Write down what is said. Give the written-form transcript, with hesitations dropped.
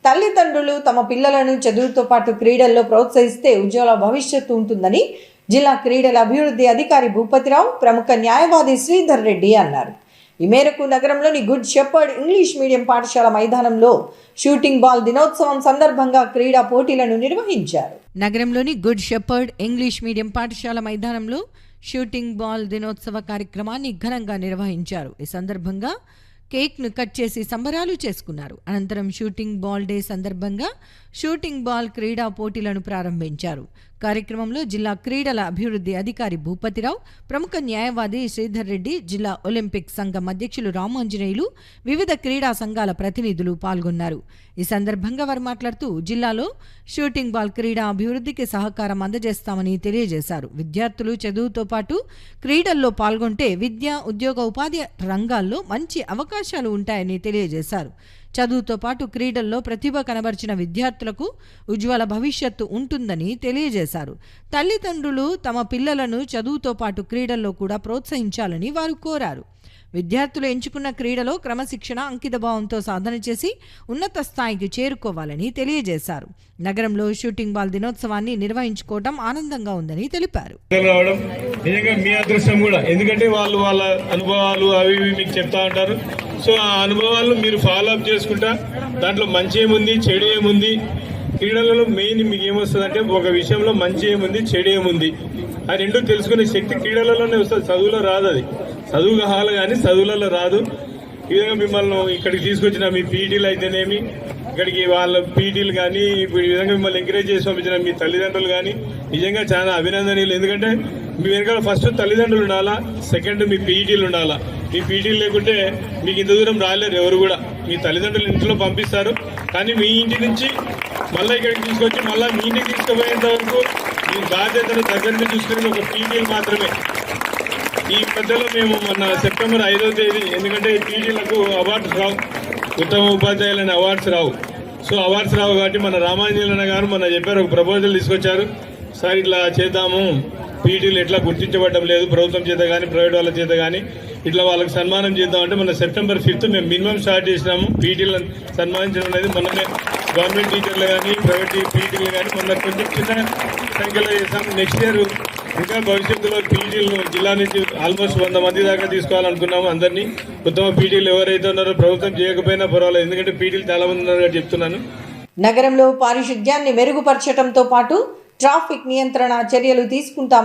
తల్లిదండ్రులు తమ పిల్లలను చదువుతో పాటు క్రీడల్లో ప్రోత్సహిస్తే ఉజ్వల భవిష్యత్తు ఉంటుందని జిల్లా క్రీడల అభివృద్ధి అధికారి భూపతిరావు, ప్రముఖ న్యాయవాది శ్రీధర్ రెడ్డి అన్నారు. ఈ మేరకు నగరంలోని గుడ్ షెపర్డ్ ఇంగ్లీష్ మీడియం పాఠశాల మైదానంలో షూటింగ్ బాల్ దినోత్సవం సందర్భంగా క్రీడా పోటీలను నిర్వహించారు. నగరంలోని గుడ్ షెపర్డ్ ఇంగ్లీష్ మీడియం పాఠశాల మైదానంలో షూటింగ్ బాల్ దినోత్సవ కార్యక్రమాన్ని ఘనంగా నిర్వహించారు. ఈ సందర్భంగా కేక్ను కట్ చేసి సంబరాలు చేసుకున్నారు. అనంతరం షూటింగ్ బాల్ డే సందర్భంగా షూటింగ్ బాల్ క్రీడా పోటీలను ప్రారంభించారు. కార్యక్రమంలో జిల్లా క్రీడల అభివృద్ధి అధికారి భూపతిరావు, ప్రముఖ న్యాయవాది శ్రీధర్ రెడ్డి, జిల్లా ఒలింపిక్ సంఘం అధ్యక్షులు రామాంజనేయులు, వివిధ క్రీడా సంఘాల ప్రతినిధులు పాల్గొన్నారు. ఈ సందర్భంగా వారు మాట్లాడుతూ జిల్లాలో షూటింగ్ బాల్ క్రీడా అభివృద్ధికి సహకారం అందజేస్తామని తెలియజేశారు. విద్యార్థులు చదువుతో పాటు క్రీడల్లో పాల్గొంటే విద్య, ఉద్యోగ, ఉపాధి రంగాల్లో మంచి అవకాశాలు ఉంటాయని తెలియజేశారు. చదువుతో పాటు క్రీడల్లో ప్రతిభ కనబర్చిన విద్యార్థులకు ఉజ్వల భవిష్యత్తు ఉంటుందని తెలియజేశారు. తల్లిదండ్రులు తమ పిల్లలను చదువుతో పాటు క్రీడల్లో కూడా ప్రోత్సహించాలని వారు కోరారు. విద్యార్థులు ఎంచుకున్న క్రీడలో క్రమశిక్షణ, అంకితభావంతో సాధన చేసి ఉన్నత స్థాయికి చేరుకోవాలని తెలియజేశారు. నగరంలో షూటింగ్ బాల్ దినోత్సవాన్ని నిర్వహించుకోవడం ఆనందంగా ఉందని తెలిపారు. మీ అదృష్టం కూడా, ఎందుకంటే వాళ్ళు వాళ్ళ అనుభవాలు అవి మీకు చెప్తా ఉంటారు. సో ఆ అనుభవాలను మీరు ఫాలో అప్ చేసుకుంటా దాంట్లో మంచి ఏముంది, చెడు ఏముంది, క్రీడలలో మెయిన్ మీకు ఏమొస్తుంది అంటే ఒక విషయంలో మంచి ఏముంది, చెడు ఏముంది, ఆ రెండు తెలుసుకునే శక్తి క్రీడలలోనే వస్తుంది. చదువులో రాదు. అది చదువు కావాలి కానీ చదువులలో రాదు. ఈ విధంగా మిమ్మల్ని ఇక్కడికి తీసుకొచ్చిన మీ పీటీలు అయితేనేమి, ఇక్కడికి వాళ్ళ పీటీలు కానీ ఇప్పుడు ఈ విధంగా మిమ్మల్ని ఎంకరేజ్ చేసి పంపించిన మీ తల్లిదండ్రులు కానీ నిజంగా చాలా అభినందనీయులు. ఎందుకంటే మీ వెనకాల ఫస్ట్ తల్లిదండ్రులు ఉండాలా, సెకండ్ మీ పీటీలు ఉండాలా. మీ పీటీలు లేకుంటే మీకు ఇంత దూరం రాలేరు ఎవరు కూడా. మీ తల్లిదండ్రులు ఇంట్లో పంపిస్తారు కానీ మీ ఇంటి నుంచి మళ్ళీ ఇక్కడికి తీసుకొచ్చి మళ్ళీ మీ ఇంటికి తీసుకుపోయేంత వరకు మీ బాధ్యతను దగ్గర నుంచి చూసుకునేది ఒక పీటీలు మాత్రమే. ఈ మధ్యలో మేము మొన్న సెప్టెంబర్ 5వ తేదీ, ఎందుకంటే పీటీలకు అవార్డ్స్ రావు, ఉత్తమ ఉపాధ్యాయులని అవార్డ్స్ రావు. సో అవార్డ్స్ రావు కాబట్టి మన రామాంజనేయులు గారు మొన్న చెప్పారు, ఒక ప్రపోజల్ తీసుకొచ్చారు. సార్ ఇట్లా చేద్దాము, పీటీలు ఎట్లా గుర్తించబడడం లేదు ప్రభుత్వం చేత కానీ ప్రైవేట్ వాళ్ళ చేత కానీ, ఇట్లా వాళ్ళకి సన్మానం చేద్దామంటే మన సెప్టెంబర్ 5th మేము మినిమం స్టార్ట్ చేసినాము. పీటీలను సన్మానించడం అనేది మొన్ననే గవర్నమెంట్ టీచర్లు కానీ ప్రైవేట్ పీటీలు కానీ మొన్న కొంచెం చిన్న సంఖ్యలో చేస్తాము. నెక్స్ట్ ఇయర్ ఇంకా భవిష్యత్తులో పీటీలను జిల్లా నుంచి ఆల్మోస్ట్ 100 మంది దాకా తీసుకోవాలనుకున్నాము. అందరినీ ఉత్తమ పీటీలు ఎవరైతే ఉన్నారో ప్రభుత్వం చేయకపోయినా పర్వాలేదు, ఎందుకంటే పీటీలు చాలా మంది ఉన్నారని చెప్తున్నాను. నగరంలో పారిశుధ్యాన్ని మెరుగుపరచడంతో పాటు ట్రాఫిక్ నియంత్రణ చర్యలు తీసుకుంటాం